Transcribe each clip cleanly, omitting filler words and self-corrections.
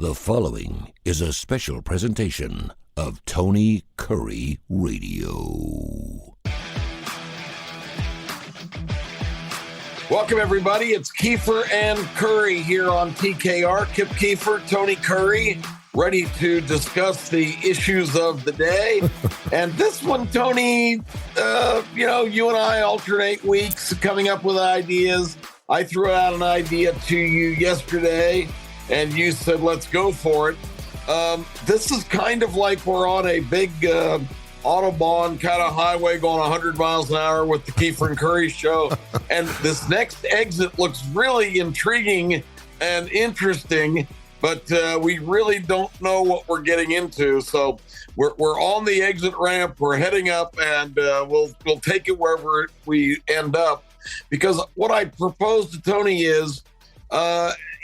The following is a special presentation of Tony Kurre Radio. Welcome, everybody. It's Keefer and Kurre here on TKR. Kip Keefer, Tony Kurre, ready to discuss the issues of the day. And this one, Tony, you and I alternate weeks coming up with ideas. I threw out an idea to you yesterday, and you said, let's go for it. This is kind of like we're on a big Autobahn kind of highway going 100 miles an hour with the Keefer and Kurre show. And this next exit looks really intriguing and interesting, but we really don't know what we're getting into. So we're on the exit ramp. We're heading up, and we'll take it wherever we end up. Because what I propose to Tony is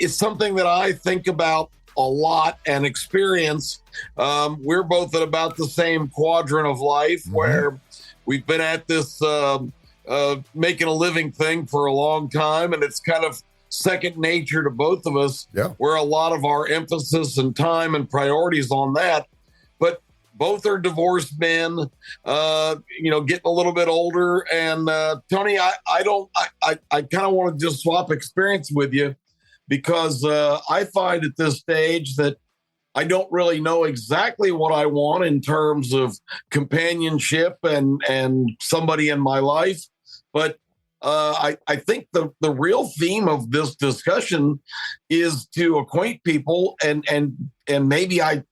something that I think about a lot and experience. We're both at about the same quadrant of life where we've been at this making a living thing for a long time, and it's kind of second nature to both of us, where a lot of our emphasis and time and priorities on that. But both are divorced men, getting a little bit older. And Tony, I kind of want to just swap experience with you, because I find at this stage that I don't really know exactly what I want in terms of companionship and somebody in my life. But I think the real theme of this discussion is to acquaint people and maybe I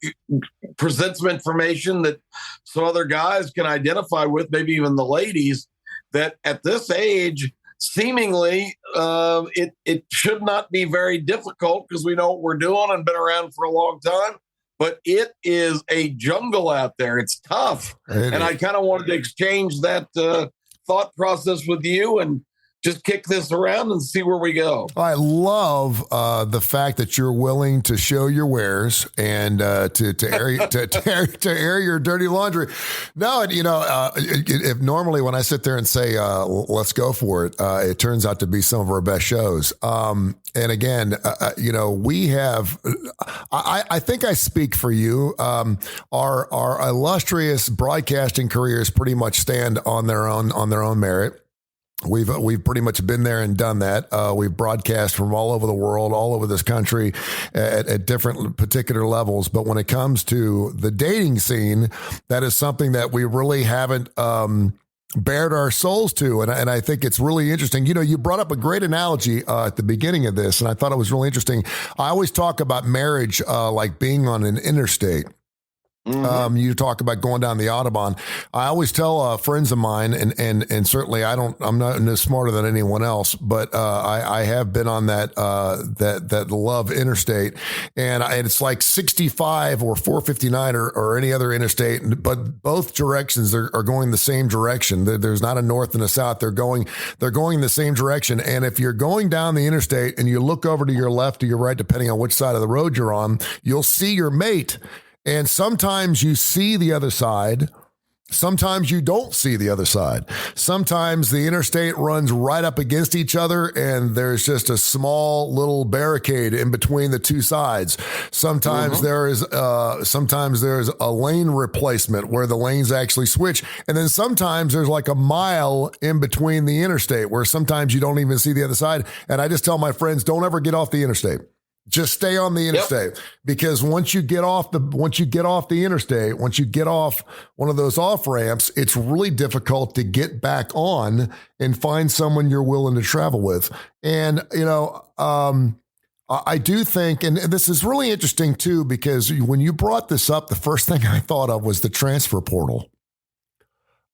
present some information that some other guys can identify with, maybe even the ladies, that at this age, seemingly it should not be very difficult, because we know what we're doing and been around for a long time, but it is a jungle out there. It's tough. I kind of wanted to exchange that thought process with you and just kick this around and see where we go. I love the fact that you're willing to show your wares and to air your dirty laundry. No, if normally when I sit there and say let's go for it, it turns out to be some of our best shows. And again, we have. I think I speak for you. Our illustrious broadcasting careers pretty much stand on their own merit. We've pretty much been there and done that. We've broadcast from all over the world, all over this country at different particular levels. But when it comes to the dating scene, that is something that we really haven't bared our souls to. And I think it's really interesting. You brought up a great analogy at the beginning of this, and I thought it was really interesting. I always talk about marriage like being on an interstate. You talk about going down the Autobahn. I always tell friends of mine, and certainly I'm not no smarter than anyone else, but I have been on that love interstate, and it's like 65 or 459 or any other interstate, but both directions are going the same direction. There's not a north and a south. They're going the same direction. And if you're going down the interstate and you look over to your left or your right, depending on which side of the road you're on, you'll see your mate. And sometimes you see the other side. Sometimes you don't see the other side. Sometimes the interstate runs right up against each other, and there's just a small little barricade in between the two sides. Sometimes there's a lane replacement where the lanes actually switch. And then sometimes there's like a mile in between the interstate where sometimes you don't even see the other side. And I just tell my friends, don't ever get off the interstate. Just stay on the interstate, because once you get off the interstate, once you get off one of those off ramps, it's really difficult to get back on and find someone you're willing to travel with. And, I do think, and this is really interesting too, because when you brought this up, the first thing I thought of was the transfer portal.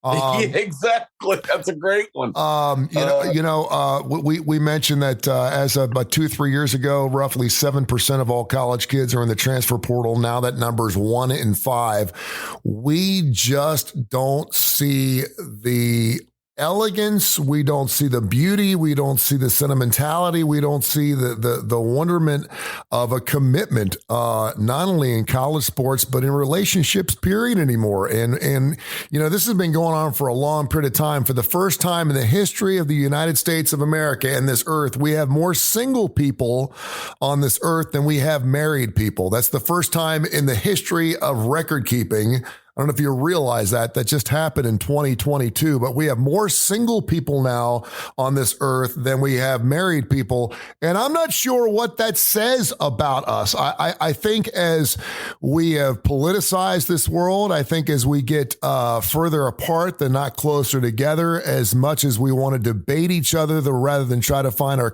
Exactly. That's a great one. We mentioned that as of about 2-3 years ago, roughly 7% of all college kids are in the transfer portal. Now that number is 1 in 5. We just don't see the elegance. We don't see the beauty. We don't see the sentimentality. We don't see the wonderment of a commitment, not only in college sports, but in relationships, period, anymore. And this has been going on for a long period of time. For the first time in the history of the United States of America and this earth, we have more single people on this earth than we have married people. That's the first time in the history of record keeping. I don't know if you realize that just happened in 2022, but we have more single people now on this earth than we have married people. And I'm not sure what that says about us. I think as we have politicized this world, I think as we get further apart than not closer together, as much as we want to debate each other, rather than try to find our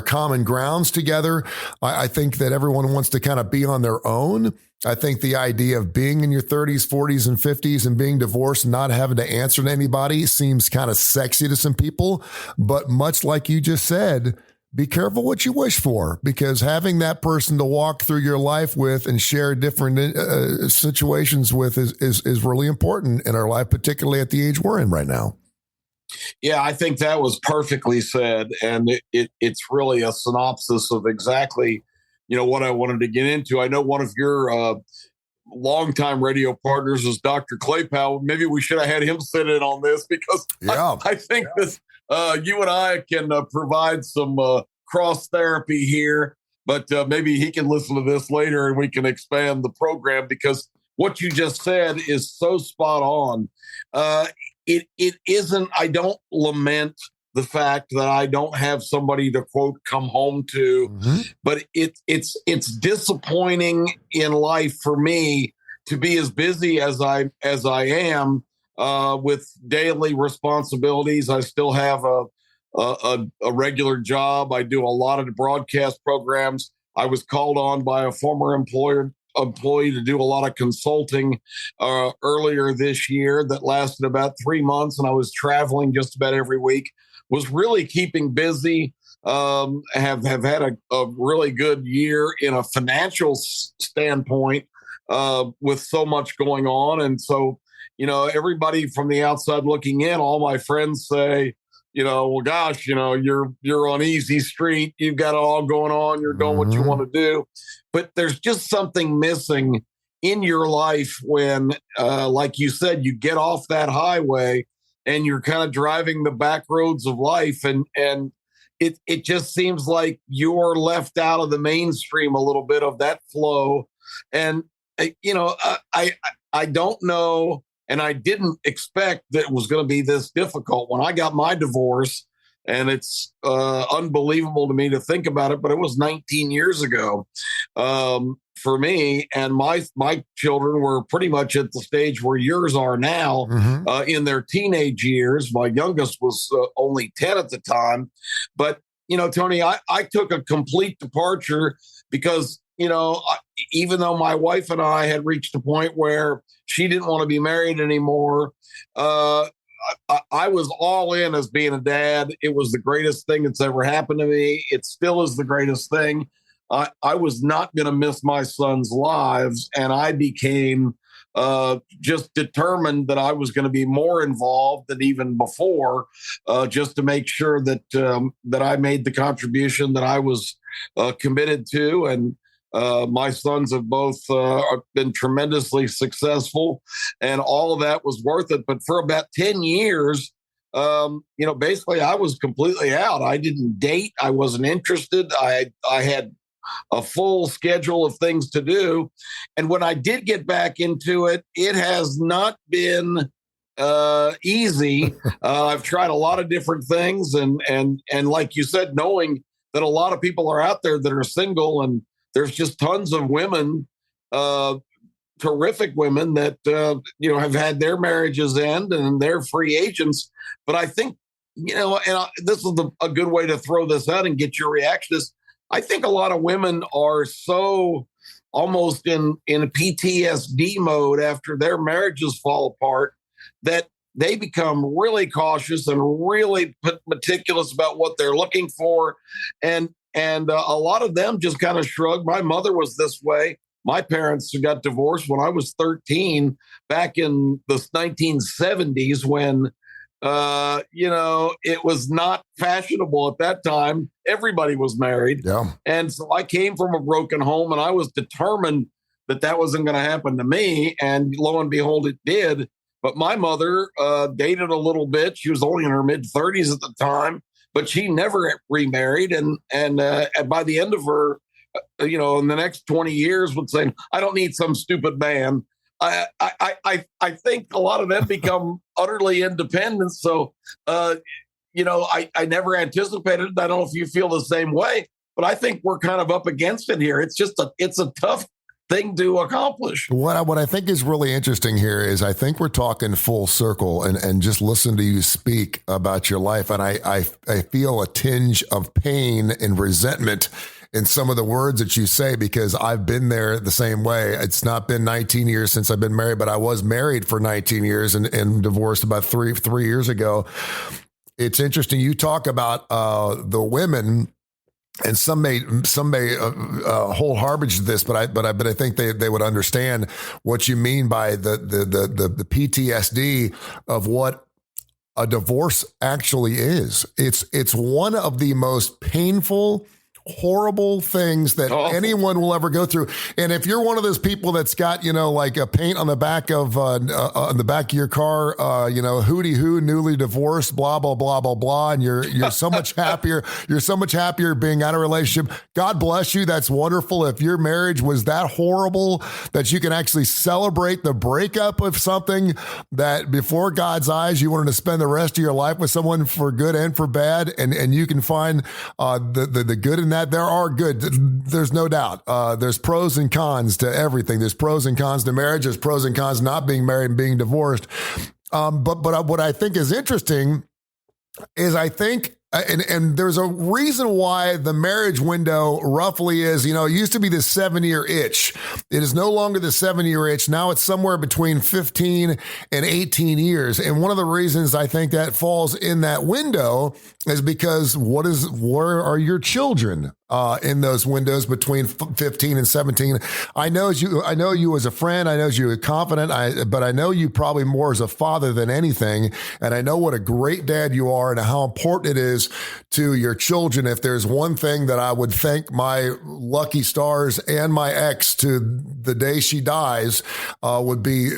common grounds together, I think that everyone wants to kind of be on their own. I think the idea of being in your 30s, 40s, and 50s and being divorced and not having to answer to anybody seems kind of sexy to some people. But much like you just said, be careful what you wish for, because having that person to walk through your life with and share different situations with is really important in our life, particularly at the age we're in right now. Yeah, I think that was perfectly said. And it's really a synopsis of exactly what I wanted to get into. I know one of your longtime radio partners is Dr. Clay Powell. Maybe we should have had him sit in on this, because I think this, you and I can provide some cross therapy here, but maybe he can listen to this later and we can expand the program, because what you just said is so spot on. It isn't, I don't lament the fact that I don't have somebody to, quote, come home to, but it's disappointing in life for me to be as busy as I am with daily responsibilities. I still have a regular job. I do a lot of the broadcast programs. I was called on by a former employee to do a lot of consulting earlier this year that lasted about 3 months, and I was traveling just about every week. Was really keeping busy, have had a really good year in a financial standpoint with so much going on. And so, everybody from the outside looking in, all my friends say, well, gosh, you're on easy street. You've got it all going on. You're doing what you want to do. But there's just something missing in your life when, like you said, you get off that highway and you're kind of driving the back roads of life, and it just seems like you're left out of the mainstream a little bit of that flow. And I don't know, and I didn't expect that it was going to be this difficult when I got my divorce. And it's unbelievable to me to think about it, but it was 19 years ago for me. And my children were pretty much at the stage where yours are now, in their teenage years. My youngest was only 10 at the time. But, Tony, I took a complete departure because, even though my wife and I had reached a point where she didn't want to be married anymore, I was all in as being a dad. It was the greatest thing that's ever happened to me. It still is the greatest thing. I was not going to miss my son's lives, and I became just determined that I was going to be more involved than even before, just to make sure that that I made the contribution that I was committed to. And my sons have both been tremendously successful, and all of that was worth it. But for about 10 years, basically I was completely out. I didn't date. I wasn't interested. I had a full schedule of things to do. And when I did get back into it, it has not been easy. I've tried a lot of different things. And like you said, knowing that a lot of people are out there that are single, and there's just tons of women, terrific women that, have had their marriages end and they're free agents. But I think, this is a good way to throw this out and get your reaction is, I think a lot of women are so almost in a PTSD mode after their marriages fall apart that they become really cautious and really meticulous about what they're looking for. And a lot of them just kind of shrug. My mother was this way. My parents got divorced when I was 13 back in the 1970s when it was not fashionable at that time. Everybody was married. Yeah. And so I came from a broken home, and I was determined that that wasn't going to happen to me. And lo and behold, it did. But my mother dated a little bit. She was only in her mid-30s at the time, but she never remarried. And by the end of her, in the next 20 years, would say, I don't need some stupid man. I think a lot of them become utterly independent. So, I never anticipated it. I don't know if you feel the same way, but I think we're kind of up against it here. It's a tough thing to accomplish. What I think is really interesting here is I think we're talking full circle and just listen to you speak about your life. And I feel a tinge of pain and resentment in some of the words that you say, because I've been there the same way. It's not been 19 years since I've been married, but I was married for 19 years and divorced about three years ago. It's interesting. You talk about the women, and some may hold harbinger to this, but I think they would understand what you mean by the PTSD of what a divorce actually is. It's one of the most painful, horrible things that anyone will ever go through. And if you're one of those people that's got, like a paint on the back of on the back of your car, hootie hoo, newly divorced, blah, blah, blah, blah, blah. And you're so much happier. You're so much happier being out of a relationship. God bless you. That's wonderful. If your marriage was that horrible that you can actually celebrate the breakup of something that before God's eyes, you wanted to spend the rest of your life with someone for good and for bad. And you can find the good in that. There are good. There's no doubt. There's pros and cons to everything. There's pros and cons to marriage. There's pros and cons not being married and being divorced. But what I think is interesting is I think, and there's a reason why the marriage window roughly is, it used to be the 7-year itch. It is no longer the 7-year itch. Now it's somewhere between 15 and 18 years. And one of the reasons I think that falls in that window is because where are your children in those windows between 15 and 17? I know you as a friend. I know you as confident. But I know you probably more as a father than anything. And I know what a great dad you are and how important it is to your children. If there's one thing that I would thank my lucky stars and my ex to the day she dies, would be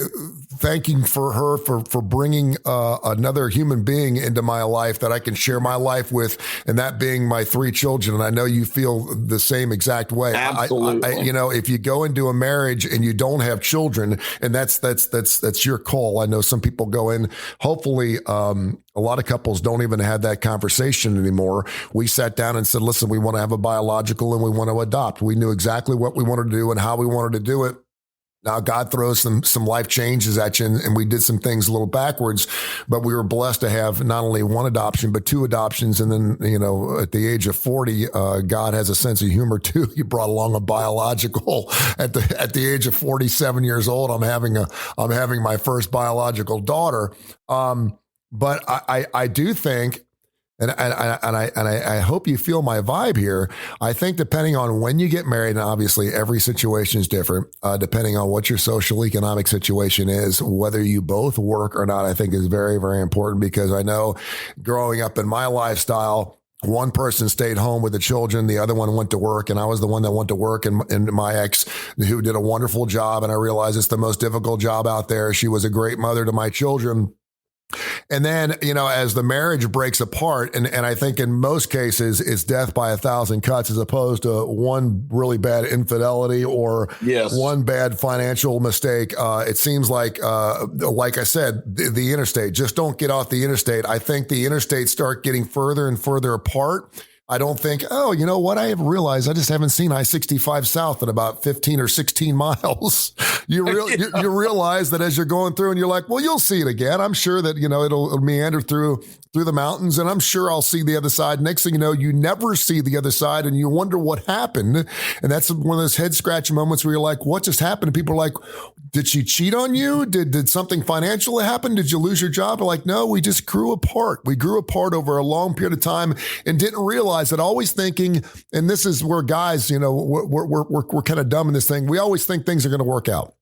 thanking for her for bringing another human being into my life that I can share my life with, and that being my 3 children. And I know you feel the same exact way. Absolutely. If you go into a marriage and you don't have children, and that's your call. I know some people go in, hopefully, a lot of couples don't even have that conversation anymore. We sat down and said, listen, we want to have a biological and we want to adopt. We knew exactly what we wanted to do and how we wanted to do it. Now, God throws some life changes at you, and we did some things a little backwards, but we were blessed to have not only one adoption, but 2 adoptions. And then, at the age of 40, God has a sense of humor too. He brought along a biological at the age of 47 years old. I'm having my first biological daughter. But I do think, and I hope you feel my vibe here. I think depending on when you get married, and obviously every situation is different, depending on what your social economic situation is, whether you both work or not, I think is very, very important, because I know growing up in my lifestyle, one person stayed home with the children, the other one went to work, and I was the one that went to work, and my ex, who did a wonderful job, and I realized it's the most difficult job out there. She was a great mother to my children. And then, as the marriage breaks apart, and I think in most cases it's death by 1,000 cuts, as opposed to one really bad infidelity or one bad financial mistake. It seems like I said, the interstate, just don't get off the interstate. I think the interstates start getting further and further apart. I don't think, you know what? I have realized I just haven't seen I-65 South in about 15 or 16 miles. You realize that as you're going through, and you're like, well, you'll see it again. I'm sure that, it'll meander through the mountains, and I'm sure I'll see the other side. Next thing you know, you never see the other side, and you wonder what happened. And that's one of those head scratching moments where you're like, what just happened? And people are like, did she cheat on you? Did something financial happen? Did you lose your job? They're like, no, we just grew apart. We grew apart over a long period of time and didn't realize that. Always thinking, and this is where guys, we're kind of dumb in this thing. We always think things are going to work out.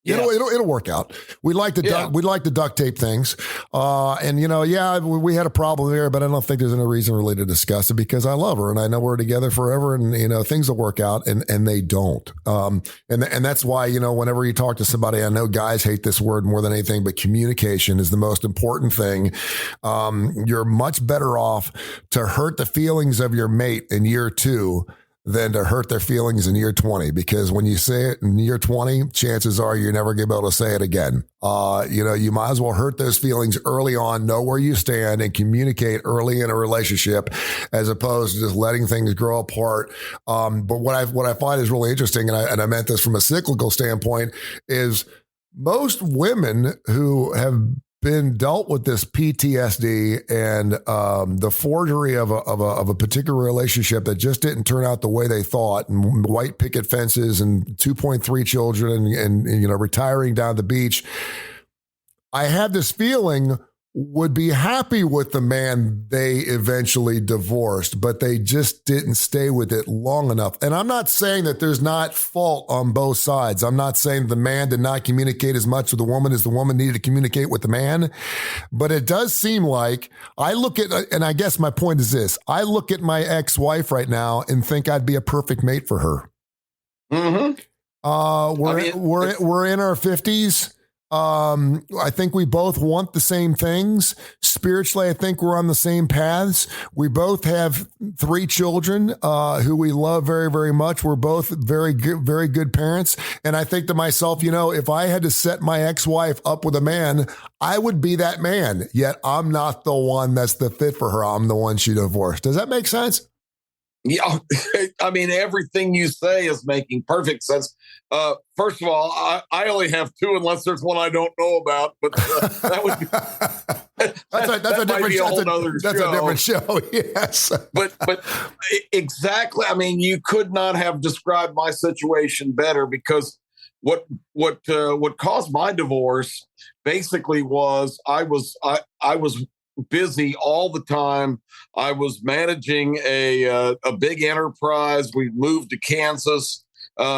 It'll work out. We like to duct tape things, and we had a problem there, but I don't think there's any reason really to discuss it because I love her and I know we're together forever, and things will work out, and they don't. And that's why whenever you talk to somebody, I know guys hate this word more than anything, but communication is the most important thing. You're much better off to hurt the feelings of your mate in year 2 than to hurt their feelings in year 20, because when you say it in year 20, chances are you're never going to be able to say it again. You might as well hurt those feelings early on, know where you stand, and communicate early in a relationship, as opposed to just letting things grow apart. But what I find is really interesting, and I meant this from a cyclical standpoint, is most women who have been dealt with this PTSD and the forgery of a particular relationship that just didn't turn out the way they thought, and white picket fences and 2.3 children and retiring down the beach, I have this feeling would be happy with the man they eventually divorced, but they just didn't stay with it long enough. And I'm not saying that there's not fault on both sides. I'm not saying the man did not communicate as much with the woman as the woman needed to communicate with the man. But it does seem like I look at, and I guess my point is this, I look at my ex-wife right now and think I'd be a perfect mate for her. Mm-hmm. We're in our 50s. I think we both want the same things. Spiritually, I think we're on the same paths. We both have 3 children who we love very, very much. We're both very good parents. And I think to myself, if I had to set my ex-wife up with a man, I would be that man. Yet I'm not the one that's the fit for her. I'm the one she divorced. Does that make sense? Yeah, I mean, everything you say is making perfect sense. First of all, I only have 2 unless there's one I don't know about, but that would be that's a different show. Yes, but exactly. I mean, you could not have described my situation better, because what caused my divorce basically was I was busy all the time. I was managing a big enterprise. We moved to Kansas.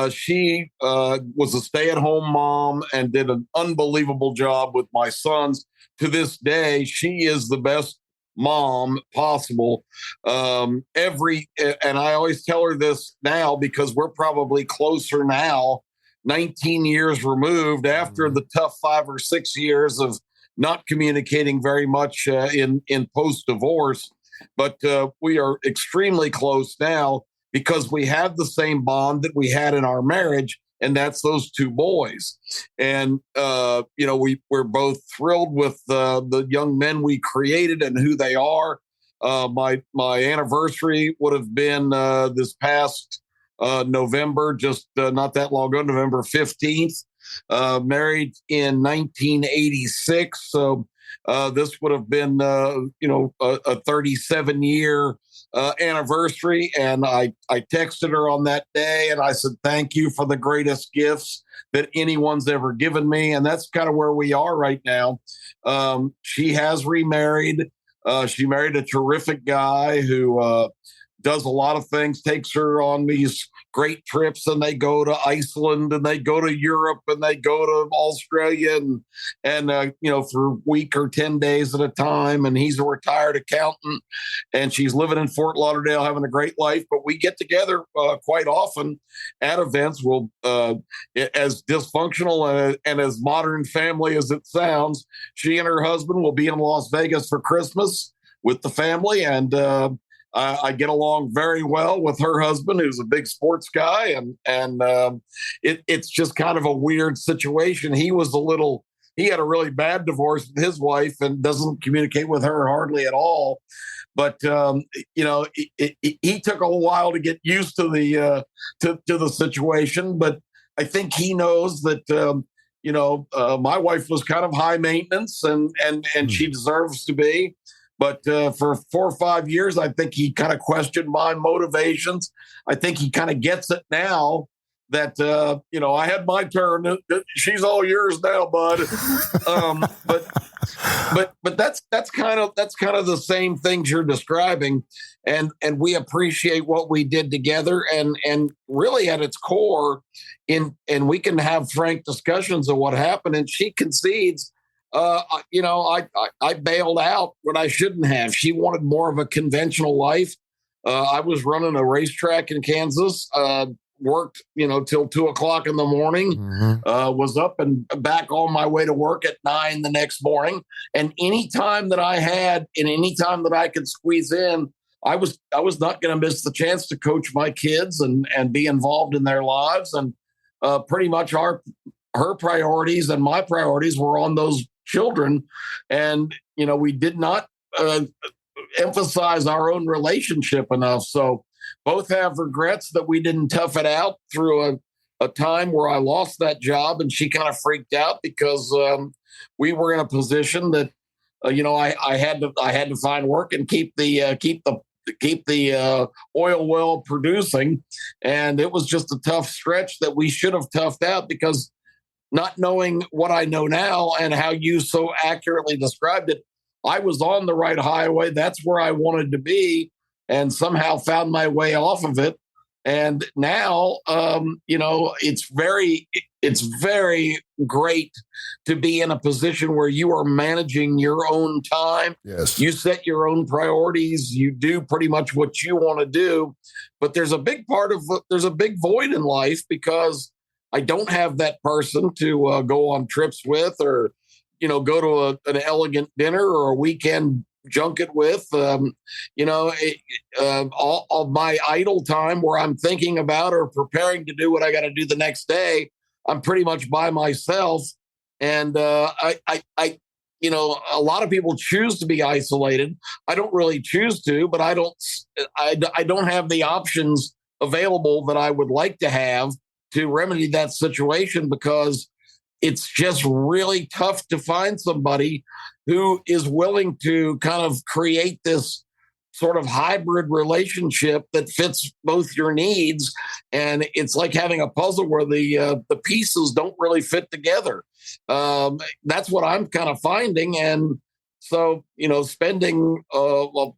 She was a stay-at-home mom and did an unbelievable job with my sons. To this day, she is the best mom possible. And I always tell her this now, because we're probably closer now, 19 years removed, after the tough 5 or 6 years of not communicating very much in post-divorce. But we are extremely close now because we have the same bond that we had in our marriage, and that's those 2 boys. And, we're both thrilled with the young men we created and who they are. My anniversary would have been this past November, just not that long ago, November 15th. Married in 1986. So this would have been, a 37-year anniversary. And I texted her on that day and I said, thank you for the greatest gifts that anyone's ever given me. And that's kind of where we are right now. She has remarried. She married a terrific guy who does a lot of things, takes her on these great trips, and they go to Iceland and they go to Europe and they go to Australia and for a week or 10 days at a time. And he's a retired accountant and she's living in Fort Lauderdale, having a great life. But we get together quite often at events. We'll, as dysfunctional and as modern family as it sounds, she and her husband will be in Las Vegas for Christmas with the family. And, I get along very well with her husband, who's a big sports guy, and it's just kind of a weird situation. He had a really bad divorce with his wife and doesn't communicate with her hardly at all. But he took a while to get used to the to the situation. But I think he knows that my wife was kind of high maintenance, and she deserves to be. But for 4 or 5 years, I think he kind of questioned my motivations. I think he kind of gets it now that, I had my turn. She's all yours now, bud. But but that's kind of the same things you're describing, and we appreciate what we did together, and really at its core, and we can have frank discussions of what happened, and she concedes. I bailed out when I shouldn't have. She wanted more of a conventional life. I was running a racetrack in Kansas. Worked, till 2:00 in the morning, was up and back on my way to work at 9 the next morning. And any time that I had and any time that I could squeeze in, I was not going to miss the chance to coach my kids and be involved in their lives. And pretty much her priorities and my priorities were on those children. And, we did not emphasize our own relationship enough. So both have regrets that we didn't tough it out through a time where I lost that job, and she kind of freaked out because we were in a position that I had to find work and keep the oil well producing, and it was just a tough stretch that we should have toughed out, because not knowing what I know now and how you so accurately described it, I was on the right highway. That's where I wanted to be, and somehow found my way off of it. And now, it's very great to be in a position where you are managing your own time. Yes. You set your own priorities. You do pretty much what you want to do. But there's a big void in life, because I don't have that person to go on trips with, or, go to an elegant dinner or a weekend junket with. All of my idle time where I'm thinking about or preparing to do what I got to do the next day, I'm pretty much by myself. And a lot of people choose to be isolated. I don't really choose to, but I don't have the options available that I would like to have to remedy that situation, because it's just really tough to find somebody who is willing to kind of create this sort of hybrid relationship that fits both your needs. And it's like having a puzzle where the pieces don't really fit together. That's what I'm kind of finding. And so, spending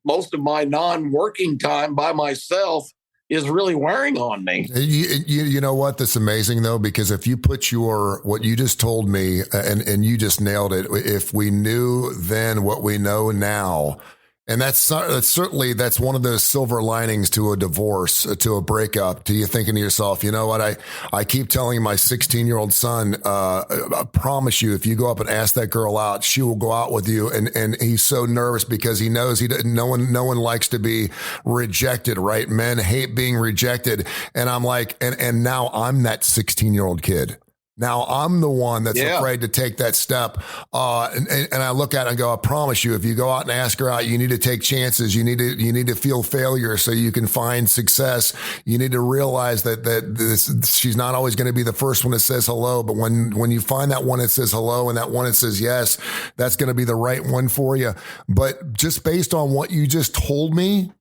most of my non-working time by myself is really wearing on me. You know what? That's amazing, though, because if you put what you just told me, and you just nailed it, if we knew then what we know now, and that's certainly one of those silver linings to a divorce, to a breakup, to you thinking to yourself, you know what? I keep telling my 16-year-old son, I promise you, if you go up and ask that girl out, she will go out with you. And he's so nervous because he knows no one likes to be rejected, right? Men hate being rejected. And I'm like, and now I'm that 16-year-old kid. Now I'm the one that's afraid to take that step. And I look at it and go, I promise you, if you go out and ask her out, you need to take chances. You need to feel failure so you can find success. You need to realize that she's not always going to be the first one that says hello. But when you find that one that says hello and that one that says yes, that's going to be the right one for you. But just based on what you just told me,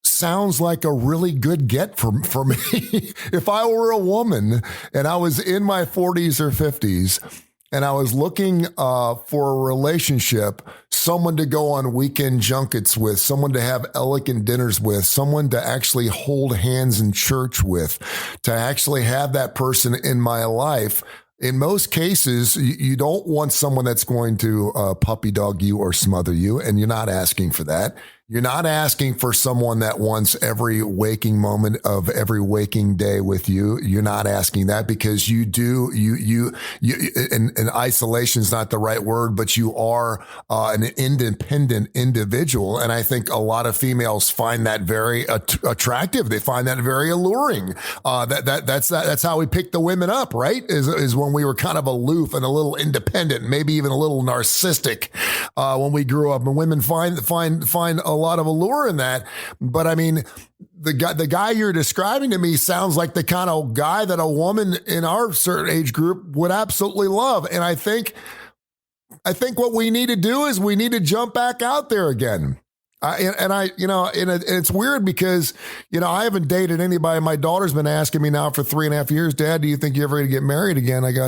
sounds like a really good get for me. If I were a woman and I was in my 40s or 50s and I was looking for a relationship, someone to go on weekend junkets with, someone to have elegant dinners with, someone to actually hold hands in church with, to actually have that person in my life, in most cases, you don't want someone that's going to puppy dog you or smother you, and you're not asking for that. You're not asking for someone that wants every waking moment of every waking day with you. You're not asking that, because you and isolation is not the right word, but you are an independent individual. And I think a lot of females find that very attractive. They find that very alluring. That's how we pick the women up, right? Is when we were kind of aloof and a little independent, maybe even a little narcissistic when we grew up. And women find a lot of allure in that. But I mean, the guy you're describing to me sounds like the kind of guy that a woman in our certain age group would absolutely love. And I think what we need to do is we need to jump back out there again. And it's weird because, I haven't dated anybody. My daughter's been asking me now for 3.5 years, Dad, do you think you're ever going to get married again? I go,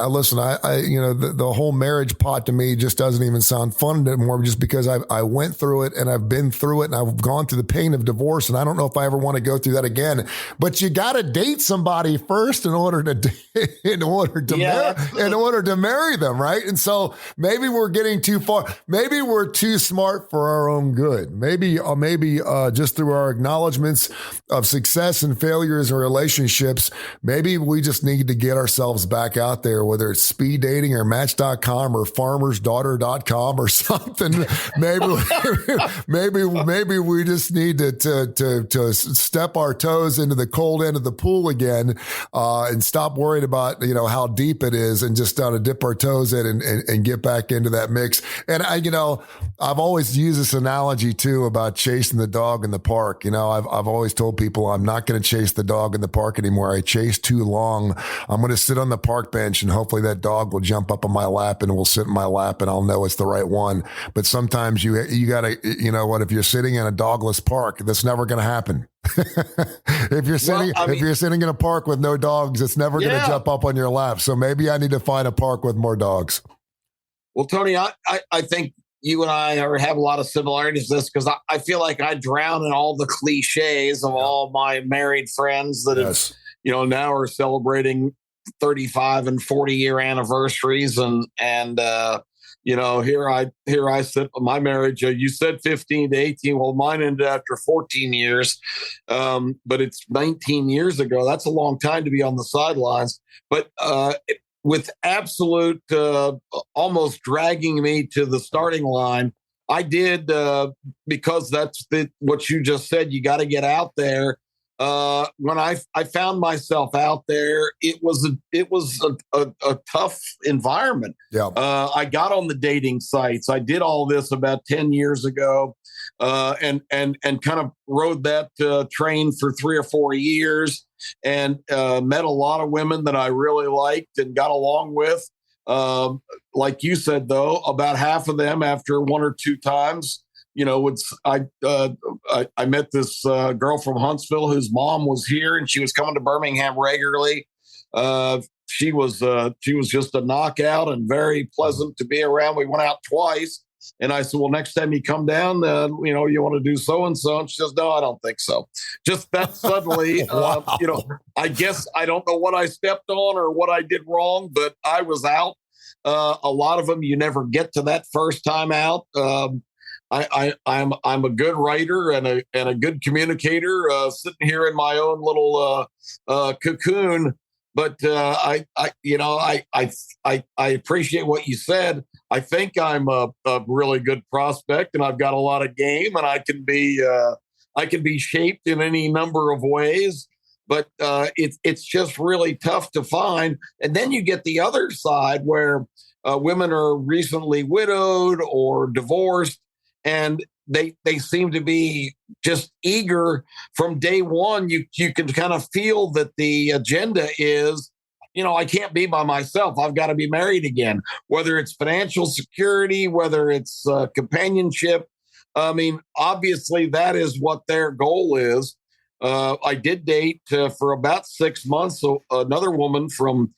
listen, the whole marriage pot to me just doesn't even sound fun anymore, just because I went through it and I've been through it and I've gone through the pain of divorce. And I don't know if I ever want to go through that again, but you got to date somebody first in order to marry them. Right. And so maybe we're getting too far. Maybe we're too smart for our own good. Maybe just through our acknowledgments of success and failures in relationships, maybe we just need to get ourselves back out there, whether it's speed dating or match.com or farmersdaughter.com or something. Maybe we just need to step our toes into the cold end of the pool again, and stop worrying about, how deep it is, and just dip our toes in and get back into that mix. And I've always used this analogy too about chasing the dog in the park. I've always told people I'm not going to chase the dog in the park anymore. I chase too long. I'm going to sit on the park bench and hopefully that dog will jump up on my lap and will sit in my lap and I'll know it's the right one. But sometimes you got to, if you're sitting in a dogless park, that's never going to happen. If you're sitting in a park with no dogs, it's never going to jump up on your lap. So maybe I need to find a park with more dogs. Well, Tony, I think you and I have a lot of similarities to this, because I feel like I drown in all the cliches of all my married friends that have, now are celebrating 35 and 40-year anniversaries. And here I sit with my marriage. You said 15 to 18. Well, mine ended after 14 years. But it's 19 years ago. That's a long time to be on the sidelines. But with absolute almost dragging me to the starting line, I did, because that's what you just said. You got to get out there. When I found myself out there, it was a tough environment. Yeah. I got on the dating sites. I did all this about 10 years ago, and kind of rode that train for 3 or 4 years, and met a lot of women that I really liked and got along with. Like you said, though, about half of them after 1 or 2 times, I met this girl from Huntsville whose mom was here, and she was coming to Birmingham regularly. She was just a knockout and very pleasant to be around. We went out twice, and I said, "Well, next time you come down, you want to do so and so?" And she says, "No, I don't think so." Just that suddenly, Wow. I guess I don't know what I stepped on or what I did wrong, but I was out. A lot of them, you never get to that first time out. I'm a good writer and a good communicator, sitting here in my own little cocoon. But I appreciate what you said. I think I'm a really good prospect, and I've got a lot of game, and I can be shaped in any number of ways. But it's just really tough to find. And then you get the other side where women are recently widowed or divorced, and they seem to be just eager from day one. You can kind of feel that the agenda is, I can't be by myself. I've got to be married again, whether it's financial security, whether it's companionship. I mean, obviously that is what their goal is. I did date for about 6 months another woman from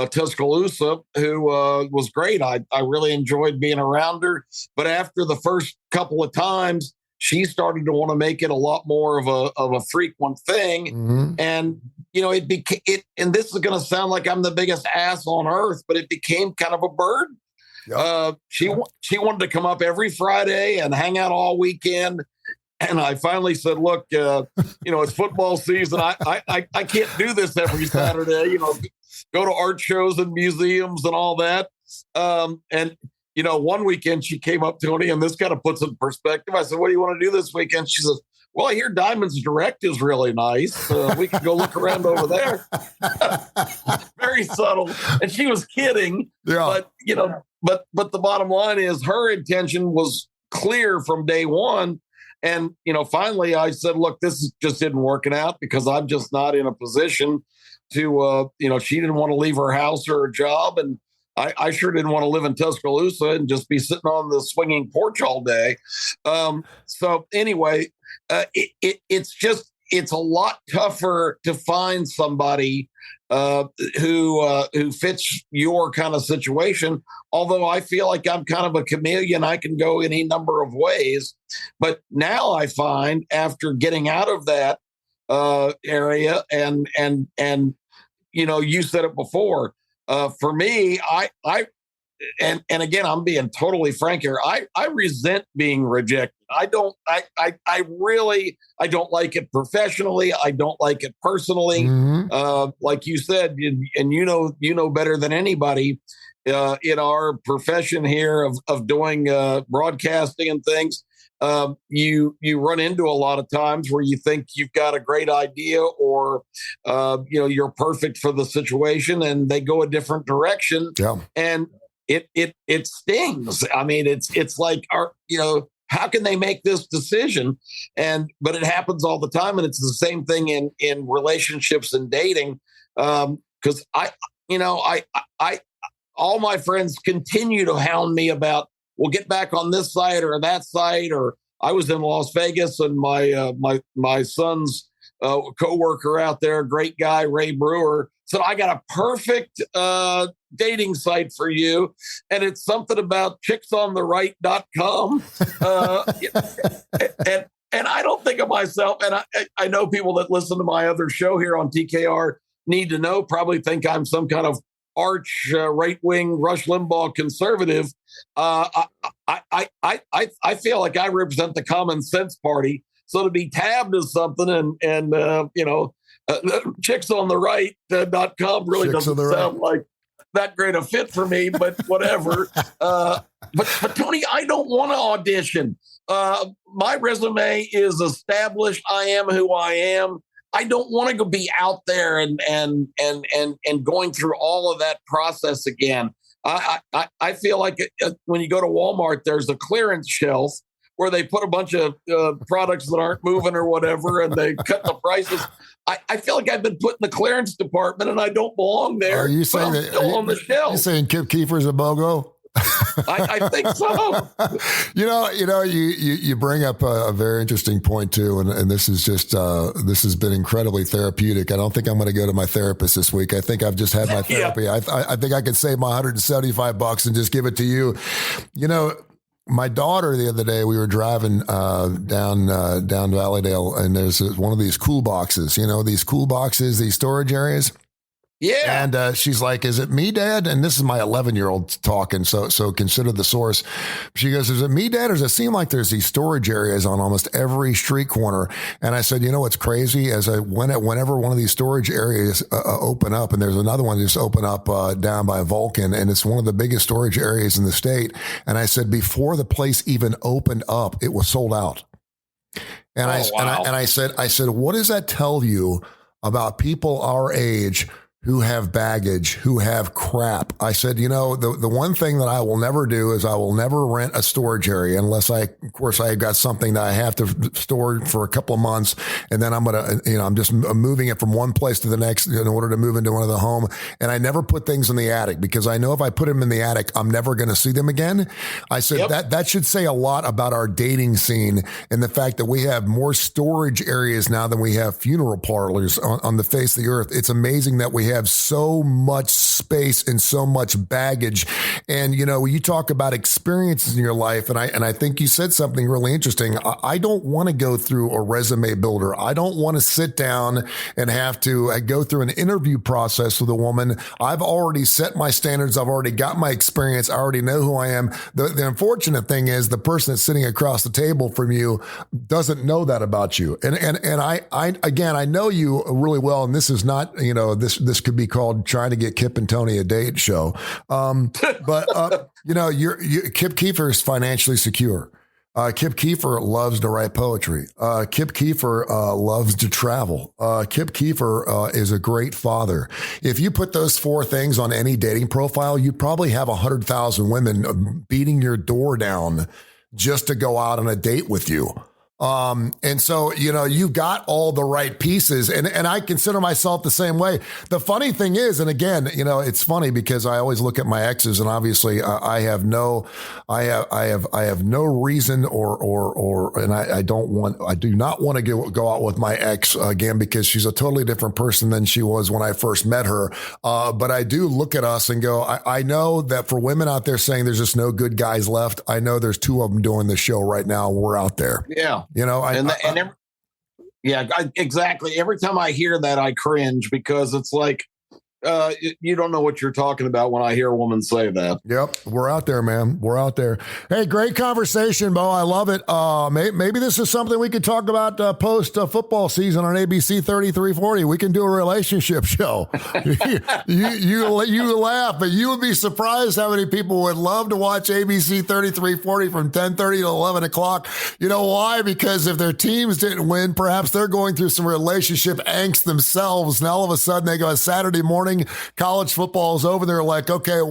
Tuscaloosa who was great. I really enjoyed being around her. But after the first couple of times, she started to want to make it a lot more of a frequent thing. Mm-hmm. And, it became it. And this is going to sound like I'm the biggest ass on earth, but it became kind of a burden. Yep. She wanted to come up every Friday and hang out all weekend. And I finally said, "Look, it's football season. I can't do this every Saturday. Go to art shows and museums and all that." And one weekend she came up to me, and this kind of puts it in perspective. I said, "What do you want to do this weekend?" She says, "Well, I hear Diamonds Direct is really nice. We can go look around over there." Very subtle, and she was kidding. Yeah. But the bottom line is her intention was clear from day one. And, finally I said, "Look, this just isn't working out because I'm just not in a position to, she didn't want to leave her house or her job. And I sure didn't want to live in Tuscaloosa and just be sitting on the swinging porch all day. So anyway, it's a lot tougher to find somebody who fits your kind of situation. Although I feel like I'm kind of a chameleon, I can go any number of ways. But now I find, after getting out of that area, and you said it before. For me, and again, I'm being totally frank here. I resent being rejected. I don't like it professionally. I don't like it personally. Like you said, and you know better than anybody in our profession here of doing broadcasting and things. You run into a lot of times where you think you've got a great idea, or you're perfect for the situation, and they go a different direction. Yeah. And it stings. I mean, it's like, how can they make this decision? But it happens all the time, and it's the same thing in relationships and dating. Because I all my friends continue to hound me about, we'll get back on this site or that site. Or I was in Las Vegas, and my son's coworker out there, great guy, Ray Brewer, said, I got a perfect dating site for you. And it's something about chicksontheright.com. And I don't think of myself, and I know people that listen to my other show here on TKR need to know, probably think I'm some kind of arch right-wing Rush Limbaugh conservative. I feel like I represent the common sense party. So to be tabbed as something and chicksontheright.com really doesn't sound like that great a fit for me, but whatever. But Tony, I don't want to audition. My resume is established. I am who I am. I don't want to go be out there and going through all of that process again. I feel like when you go to Walmart, there's a clearance shelf where they put a bunch of products that aren't moving or whatever, and they cut the prices. I feel like I've been put in the clearance department, and I don't belong there. Are you saying that? Still on the shelf? You saying Kip Keefer's a BOGO? I think so. You bring up a very interesting point too, and this is just this has been incredibly therapeutic. I don't think I'm going to go to my therapist this week. I think I've just had my therapy. Yeah. I think I could save my $175 and just give it to you. My daughter, the other day, we were driving down Valleydale, and there's one of these cool boxes. These cool boxes, these storage areas. Yeah. And she's like, is it me, Dad? And this is my 11-year-old talking. So consider the source. She goes, is it me, Dad? Or does it seem like there's these storage areas on almost every street corner? And I said, what's crazy? Whenever one of these storage areas open up, and there's another one just open up down by Vulcan, and it's one of the biggest storage areas in the state. And I said, before the place even opened up, it was sold out. And I said, what does that tell you about people our age who have baggage, who have crap? I said, the one thing that I will never do is I will never rent a storage area unless I got something that I have to store for a couple of months. And then I'm just moving it from one place to the next in order to move into another home. And I never put things in the attic, because I know if I put them in the attic, I'm never going to see them again. I said, that should say a lot about our dating scene, and the fact that we have more storage areas now than we have funeral parlors on the face of the earth. It's amazing that we have so much space and so much baggage. And, when you talk about experiences in your life, and I think you said something really interesting. I don't want to go through a resume builder. I don't want to sit down and have to go through an interview process with a woman. I've already set my standards. I've already got my experience. I already know who I am. The unfortunate thing is the person that's sitting across the table from you doesn't know that about you. And I know you really well, and this is not, this could be called trying to get Kip and Tony a date show. But Kip Keefer is financially secure. Kip Keefer loves to write poetry. Kip Keefer loves to travel. Kip Keefer is a great father. If you put those four things on any dating profile, you probably have 100,000 women beating your door down just to go out on a date with you. And so, you've got all the right pieces, and I consider myself the same way. The funny thing is, and again, it's funny because I always look at my exes, and obviously I have no reason and I do not want to go out with my ex again, because she's a totally different person than she was when I first met her. But I do look at us and go, I know that for women out there saying there's just no good guys left, I know there's two of them doing this show right now. We're out there. Yeah. Exactly. Every time I hear that, I cringe, because it's like, you don't know what you're talking about when I hear a woman say that. Yep. We're out there, man. We're out there. Hey, great conversation, Bo. I love it. Maybe this is something we could talk about post football season on ABC 3340. We can do a relationship show. you laugh, but you would be surprised how many people would love to watch ABC 3340 from 10:30 to 11 o'clock. You know why? Because if their teams didn't win, perhaps they're going through some relationship angst themselves. And all of a sudden they go a Saturday morning, college football is over. They're like, okay,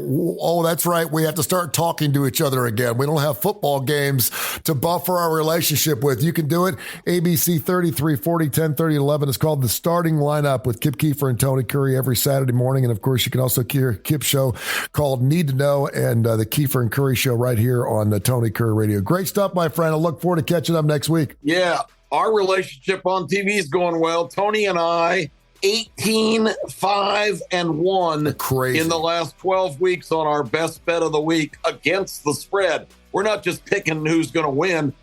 that's right. We have to start talking to each other again. We don't have football games to buffer our relationship with. You can do it. ABC 3340, 10:30 to 11 is called The Starting Lineup with Kip Keefer and Tony Kurre every Saturday morning. And of course, you can also hear Kip's show called Need to Know, and the Keefer and Kurre show right here on the Tony Kurre Radio. Great stuff, my friend. I look forward to catching up next week. Yeah, our relationship on TV is going well. Tony and I, 18-5-1 Crazy. In the last 12 weeks on our best bet of the week against the spread. We're not just picking who's going to win.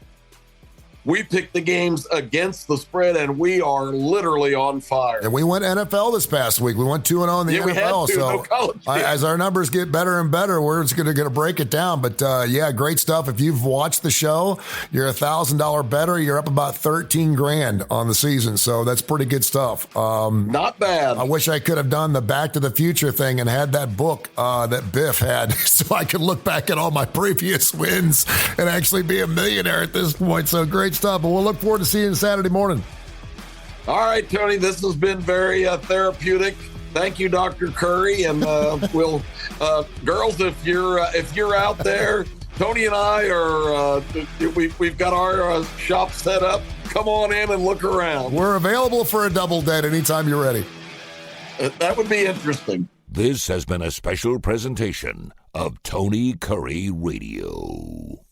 We picked the games against the spread, and we are literally on fire. And we went NFL this past week. We went 2-0 in the NFL. So as our numbers get better and better, we're just going to break it down. But great stuff. If you've watched the show, you're $1,000 better. You're up about $13,000 on the season. So that's pretty good stuff. Not bad. I wish I could have done the Back to the Future thing and had that book that Biff had, so I could look back at all my previous wins and actually be a millionaire at this point. So great stuff, but we'll look forward to seeing you Saturday morning. All right, Tony, this has been very therapeutic. Thank you, Dr. Kurre, and we'll girls, if you're out there, Tony and I are we've got our shop set up. Come on in and look around. We're available for a double date anytime you're ready. That would be interesting. This has been a special presentation of Tony Kurre Radio.